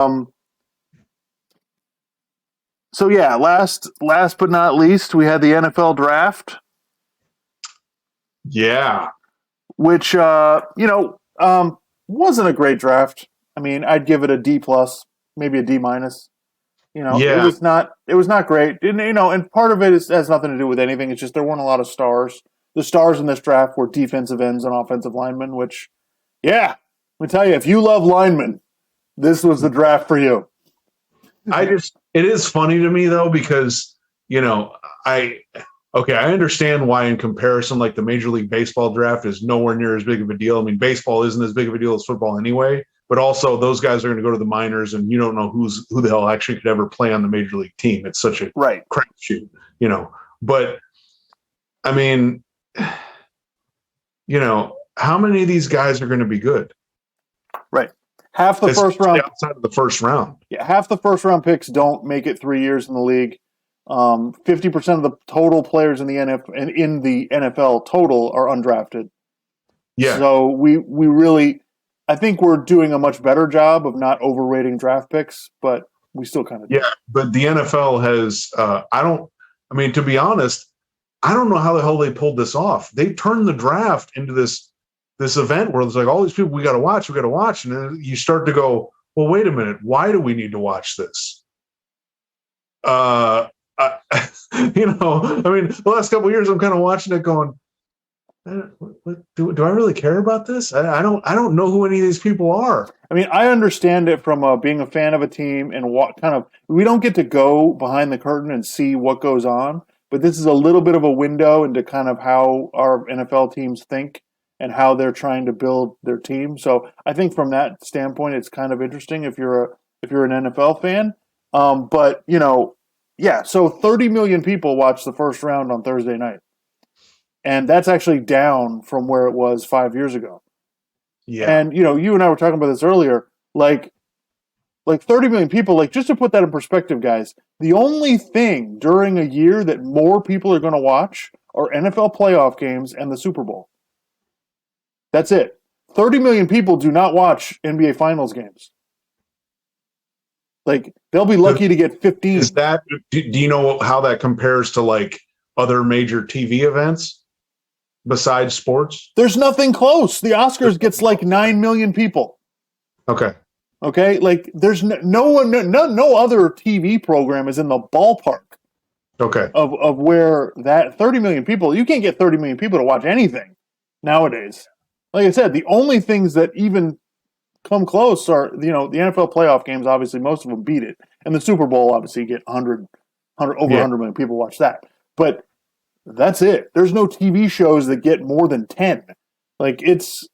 Um, so yeah, last but not least, we had the NFL draft, Yeah. which wasn't a great draft. I mean, I'd give it a D plus, maybe a D minus. It Yeah. was not great. And part of it has nothing to do with anything. It's just there weren't a lot of stars. The stars in this draft were defensive ends and offensive linemen, which, yeah, let me tell you, if you love linemen, this was the draft for you. It is funny to me though, because, I understand why in comparison, like the Major League Baseball draft is nowhere near as big of a deal. I mean, baseball isn't as big of a deal as football anyway, but also those guys are going to go to the minors and you don't know who the hell actually could ever play on the major league team. It's such a right crapshoot, but I mean, how many of these guys are going to be good? Right. Half the first round outside of the first round. Yeah, half the first round picks don't make it 3 years in the league. 50% of the total players in the NFL total are undrafted. Yeah. So we really, I think we're doing a much better job of not overrating draft picks, but we still kind of do. Yeah, but the NFL has. To be honest, I don't know how the hell they pulled this off. They turned the draft into this event where it's like all these people we got to watch, and then you start to go, well, wait a minute, why do we need to watch this? The last couple of years, I'm kind of watching it, going, do I really care about this? I don't know who any of these people are. I mean, I understand it from being a fan of a team and what kind of we don't get to go behind the curtain and see what goes on, but this is a little bit of a window into kind of how our NFL teams think and how they're trying to build their team. So I think from that standpoint, it's kind of interesting if you're an NFL fan. But so 30 million people watched the first round on Thursday night, and that's actually down from where it was 5 years ago. Yeah, and you and I were talking about this earlier, like 30 million people. Like, just to put that in perspective, guys, the only thing during a year that more people are going to watch are NFL playoff games and the Super Bowl. That's it. 30 million people do not watch NBA Finals games. Like, they'll be lucky to get 15. Is that? Do you know how that compares to like other major TV events besides sports? There's nothing close. The Oscars gets like 9 million people. Okay. Like there's no other TV program is in the ballpark. Okay. Of where that 30 million people, you can't get 30 million people to watch anything nowadays. Like I said, the only things that even come close are, the NFL playoff games. Obviously, most of them beat it. And the Super Bowl, obviously, you get 100 million people watch that. But that's it. There's no TV shows that get more than 10. Like, it's,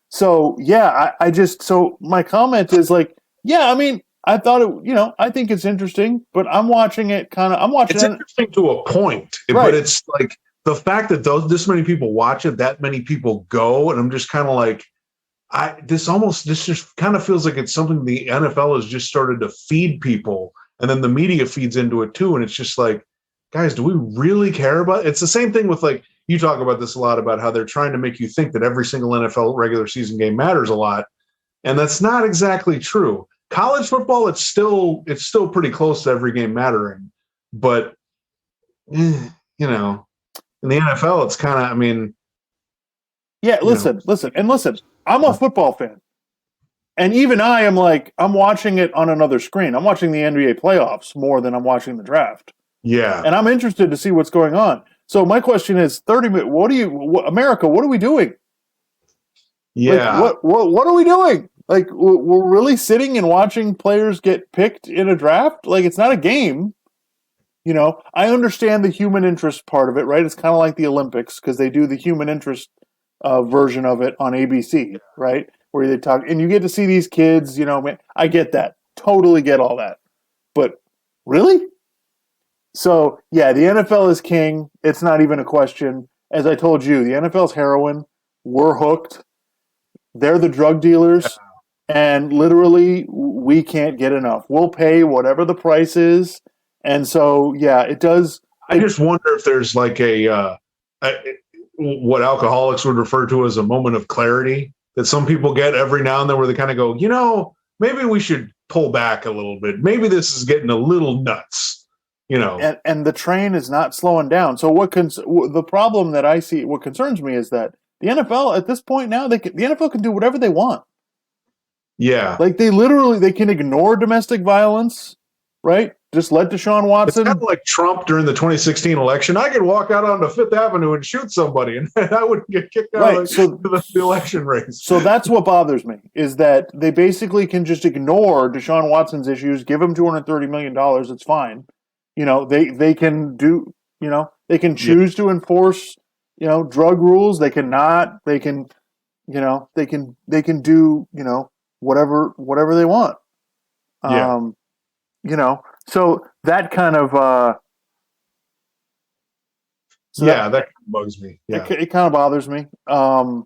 So, yeah, so my comment is like, yeah, I mean, I thought it, I think it's interesting, but I'm watching it It's interesting to a point, right. But it's like, the fact that this many people watch it, that many people go, and I'm just kind of like, this just kind of feels like it's something the NFL has just started to feed people, and then the media feeds into it too, and it's just like, guys, do we really care about it? It's the same thing with, like, you talk about this a lot, about how they're trying to make you think that every single NFL regular season game matters a lot, and that's not exactly true. College football, it's still pretty close to every game mattering, but in the NFL, it's kind of, I mean... Yeah, listen. I'm a football fan. And even I am like, I'm watching it on another screen. I'm watching the NBA playoffs more than I'm watching the draft. Yeah. And I'm interested to see what's going on. So my question is, America, what are we doing? Yeah. Like, what are we doing? Like, we're really sitting and watching players get picked in a draft? Like, it's not a game. I understand the human interest part of it, right? It's kind of like the Olympics, because they do the human interest version of it on ABC, right? Where they talk, and you get to see these kids, I get that. Totally get all that. But really? So, yeah, the NFL is king. It's not even a question. As I told you, the NFL's heroin. We're hooked. They're the drug dealers. And literally, we can't get enough. We'll pay whatever the price is. And so, yeah, it does. I just wonder if there's like what alcoholics would refer to as a moment of clarity that some people get every now and then, where they kind of go, maybe we should pull back a little bit. Maybe this is getting a little nuts, you know. And the train is not slowing down. So the problem that I see, what concerns me is that the NFL at this point now, the NFL can do whatever they want. Yeah. Like they can ignore domestic violence, right? Just let Deshaun Watson. It's kind of like Trump during the 2016 election. I could walk out onto Fifth Avenue and shoot somebody, and I wouldn't get kicked out of the election race. So that's what bothers me, is that they basically can just ignore Deshaun Watson's issues, give him $230 million. It's fine. You know, they can do, you know, they can choose to enforce, you know, drug rules. They cannot. They can, you know, they can do, you know, whatever they want. You know, so that kind of that kind of bugs me. Yeah, it kind of bothers me. The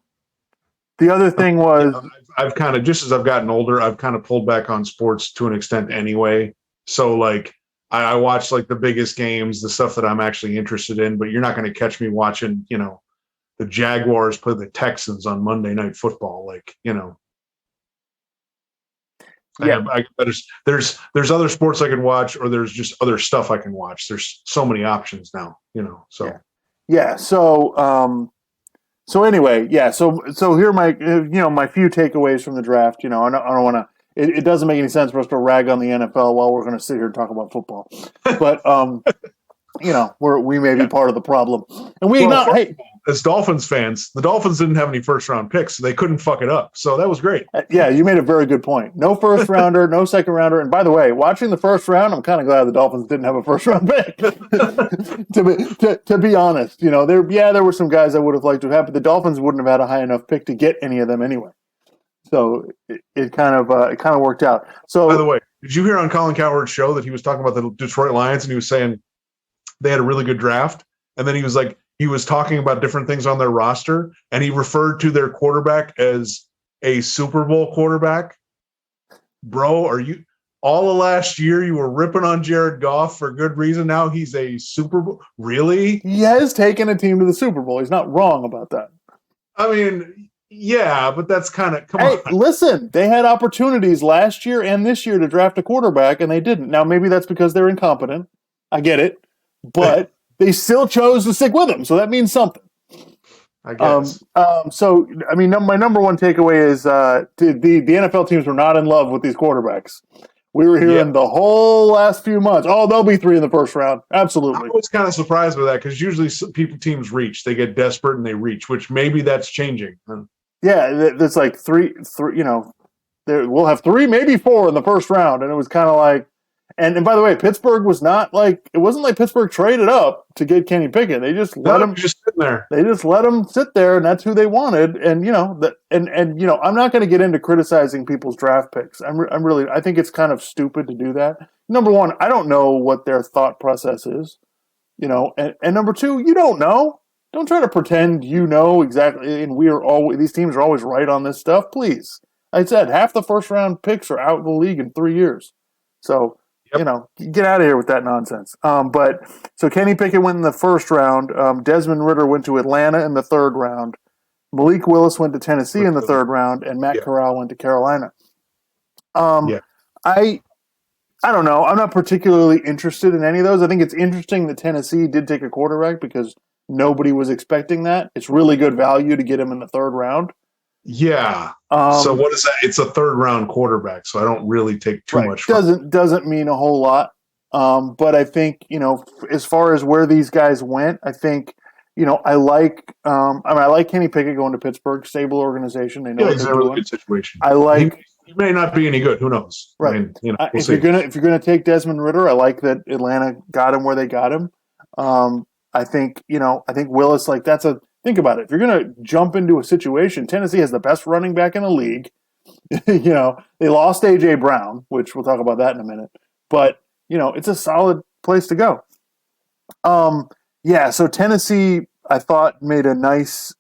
other thing was, I've kind of, just as I've gotten older, I've kind of pulled back on sports to an extent anyway. So like I watch like the biggest games, the stuff that I'm actually interested in, but you're not going to catch me watching, you know, the Jaguars play the on Monday Night Football. Like, you know. Yeah, there's other sports I can watch, or there's just other stuff I can watch. There's so many options now, you know. So yeah. So anyway, yeah. So here are my my few takeaways from the draft. You know, I don't want to. It doesn't make any sense for us to rag on the NFL while we're going to sit here and talk about football. But you know, we may be part of the problem, and hey. As Dolphins fans, the Dolphins didn't have any first-round picks, so they couldn't fuck it up. So that was great. Yeah, you made a very good point. No first-rounder, no second-rounder. And by the way, watching the first round, I'm kind of glad the Dolphins didn't have a first-round pick. to be honest, you know, there were some guys I would have liked to have, but the Dolphins wouldn't have had a high enough pick to get any of them anyway. So it kind of worked out. So, by the way, did you hear on Colin Cowherd's show that he was talking about the Detroit Lions, and he was saying they had a really good draft, and then he was like, he was talking about different things on their roster, and he referred to their quarterback as a Super Bowl quarterback. Bro, are you all of last year you were ripping on Jared Goff for good reason? Now he's a Super Bowl. Really? He has taken a team to the Super Bowl. He's not wrong about that. I mean, yeah, but that's kind of on. Listen, they had opportunities last year and this year to draft a quarterback, and they didn't. Now maybe that's because they're incompetent. I get it, but they still chose to stick with him, so that means something. I guess. So, I mean, my number one takeaway is the NFL teams were not in love with these quarterbacks. We were hearing the whole last few months, they'll be 3 in the first round. Absolutely. I was kind of surprised by that, because usually teams reach. They get desperate and they reach, which maybe that's changing. Yeah, there's like three, you know, we'll have 3, maybe 4 in the first round. And it was kind of like, and by the way, Pittsburgh was not like, it wasn't like Pittsburgh traded up to get Kenny Pickett. They just let him just sit there. They just let him sit there, and that's who they wanted. And you know and you know, I'm not going to get into criticizing people's draft picks. I think it's kind of stupid to do that. Number one, I don't know what their thought process is, you know, and number two, you don't know. Don't try to pretend you know exactly. And these teams are always right on this stuff. Please, I said half the first round picks are out of the league in 3 years, so. You know, get out of here with that nonsense. But so Kenny Pickett went in the first round. Desmond Ridder went to Atlanta in the third round. Malik Willis went to Tennessee in the third round, and Matt Corral went to Carolina. I don't know. I'm not particularly interested in any of those. I think it's interesting that Tennessee did take a quarterback because nobody was expecting that. It's really good value to get him in the third round. Yeah. So what is that? It's a third round quarterback, so I don't really take too much. Doesn't mean a whole lot. But I think, you know, as far as where these guys went, I think, you know, I like Kenny Pickett going to Pittsburgh, stable organization. They know what they're doing. Good situation. I like. He may not be any good. Who knows? Right. I mean, you know, if you're gonna take Desmond Ridder, I like that Atlanta got him where they got him. I think Willis, like, think about it. If you're going to jump into a situation, Tennessee has the best running back in the league. You know, they lost A.J. Brown, which we'll talk about that in a minute. But, you know, it's a solid place to go. So Tennessee, I thought, made a nice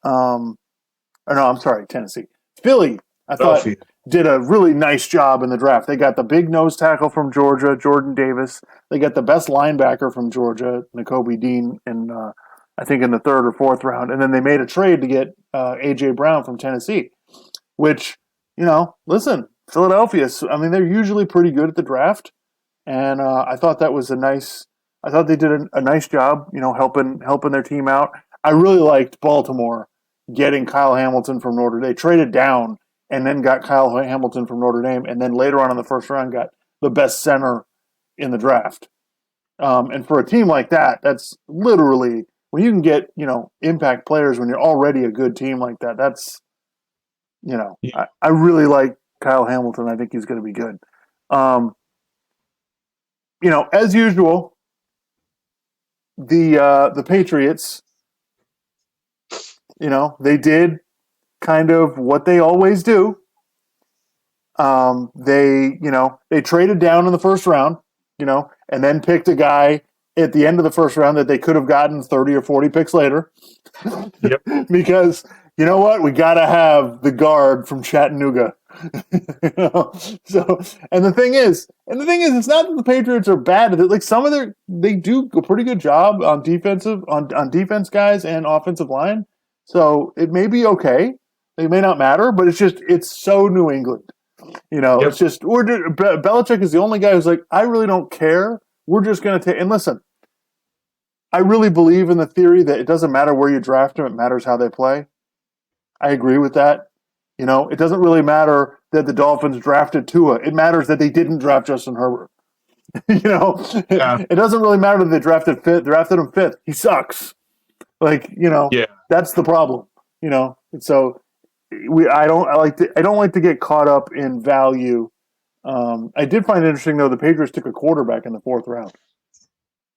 Tennessee. Philly, I thought, did a really nice job in the draft. They got the big nose tackle from Georgia, Jordan Davis. They got the best linebacker from Georgia, Nakobe Dean, and I think in the third or fourth round. And then they made a trade to get A.J. Brown from Tennessee, which, you know, listen, Philadelphia, I mean, they're usually pretty good at the draft, and I thought that was a nice. I thought they did a nice job, helping their team out. I really liked Baltimore getting Kyle Hamilton from Notre Dame. They traded down and then got Kyle Hamilton from Notre Dame, and then later on in the first round got the best center in the draft. And for a team like that, that's literally when you can get impact players when you're already a good team like that. That's I really like Kyle Hamilton. I think he's going to be good. As usual, the Patriots, they did kind of what they always do. They traded down in the first round, and then picked a guy at the end of the first round that they could have gotten 30 or 40 picks later. Yep. Because you know what? We got to have the guard from Chattanooga. So, and the thing is, it's not that the Patriots are bad. Like they do a pretty good job on defense guys and offensive line. So it may be okay. It may not matter, but it's so New England. Yep. It's just Belichick is the only guy who's like, I really don't care. We're just going to take. And listen, I really believe in the theory that it doesn't matter where you draft them; it matters how they play. I agree with that. It doesn't really matter that the Dolphins drafted Tua. It matters that they didn't draft Justin Herbert. Yeah. It doesn't really matter that they drafted him fifth. He sucks. Yeah. That's the problem. So I don't like to get caught up in value. I did find it interesting though. The Patriots took a quarterback in the fourth round.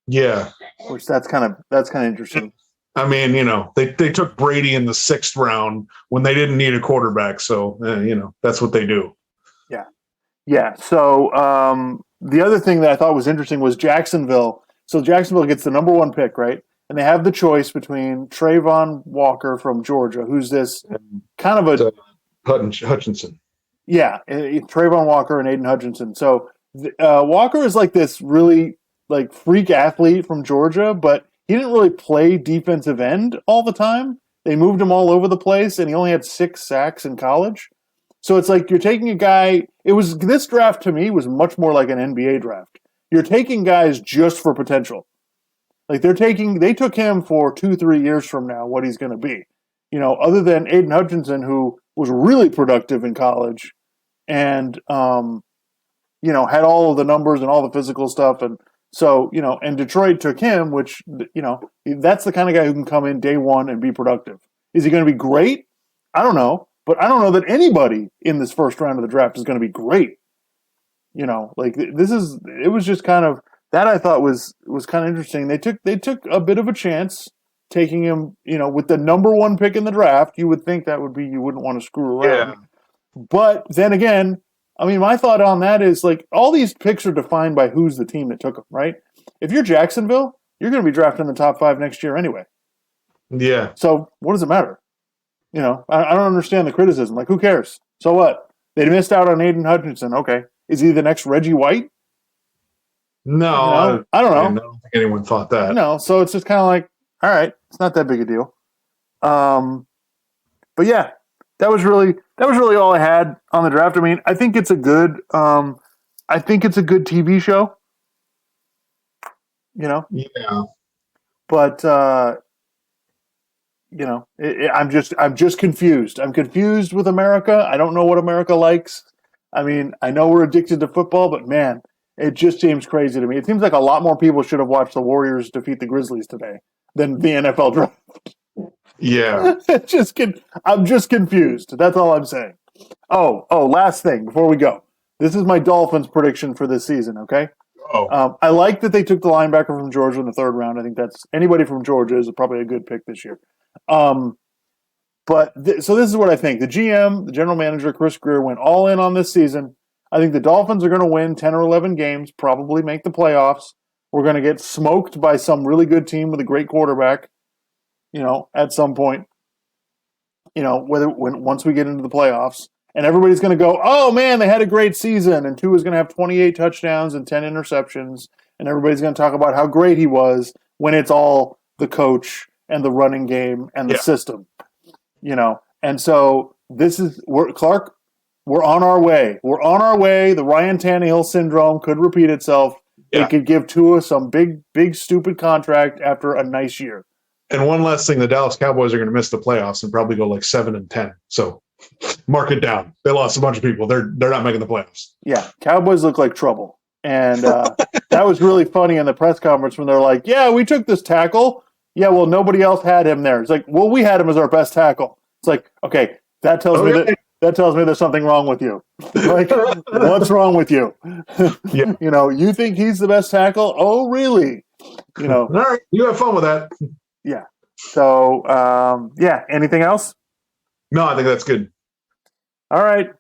Yeah, which that's kind of interesting. I mean, they took Brady in the sixth round when they didn't need a quarterback. So, that's what they do. Yeah. Yeah. So the other thing that I thought was interesting was Jacksonville. So Jacksonville gets the number one pick, right? And they have the choice between Trayvon Walker from Georgia, who's this kind of Hutchinson. Yeah. Trayvon Walker and Aiden Hutchinson. So Walker is like this really like freak athlete from Georgia, but he didn't really play defensive end all the time. They moved him all over the place, and he only had 6 sacks in college. So it's like you're taking a guy. This draft to me was much more like an NBA draft. You're taking guys just for potential. Like they took him for 2-3 years from now, what he's going to be. Other than Aiden Hutchinson, who was really productive in college, and had all of the numbers and all the physical stuff, and so, and Detroit took him, which, that's the kind of guy who can come in day one and be productive. Is he going to be great? I don't know. But I don't know that anybody in this first round of the draft is going to be great. It was just kind of, that I thought was kind of interesting. They took a bit of a chance taking him, with the number one pick in the draft. You would think that would be, you wouldn't want to screw around. Yeah. But then again, I mean, my thought on that is like all these picks are defined by who's the team that took them, right? If you're Jacksonville, you're going to be drafted in the top 5 next year anyway. Yeah. So what does it matter? I don't understand the criticism. Like, who cares? So what? They missed out on Aiden Hutchinson. Okay. Is he the next Reggie White? No. I don't know. I don't think anyone thought that. No. So it's just kind of like, all right, it's not that big a deal. But yeah. That was really all I had on the draft. I mean, I think it's a good TV show. Yeah. But I'm just confused. I'm confused with America. I don't know what America likes. I mean, I know we're addicted to football, but man, it just seems crazy to me. It seems like a lot more people should have watched the Warriors defeat the Grizzlies today than the NFL draft. Yeah. I'm just confused. That's all I'm saying. Oh, last thing before we go. This is my Dolphins prediction for this season, okay? Oh. I like that they took the linebacker from Georgia in the third round. I think anybody from Georgia is probably a good pick this year. So this is what I think. The GM, the general manager, Chris Grier, went all in on this season. I think the Dolphins are going to win 10 or 11 games, probably make the playoffs. We're going to get smoked by some really good team with a great quarterback. At some point, once we get into the playoffs, and everybody's going to go, oh man, they had a great season, and Tua is going to have 28 touchdowns and 10 interceptions, and everybody's going to talk about how great he was when it's all the coach and the running game and the system, And so this is Clark. We're on our way. We're on our way. The Ryan Tannehill syndrome could repeat itself. Yeah. They could give Tua some big, stupid contract after a nice year. And one last thing, the Dallas Cowboys are going to miss the playoffs and probably go like 7-10. So mark it down. They lost a bunch of people. They're not making the playoffs. Yeah, Cowboys look like trouble. And that was really funny in the press conference when they're like, yeah, we took this tackle. Yeah, well, nobody else had him there. It's like, well, we had him as our best tackle. It's like, okay, that tells me that tells me there's something wrong with you. Like, what's wrong with you? Yeah. You know, you think he's the best tackle? Oh, really? You know. All right, you have fun with that. Yeah. So, yeah. Anything else? No, I think that's good. All right.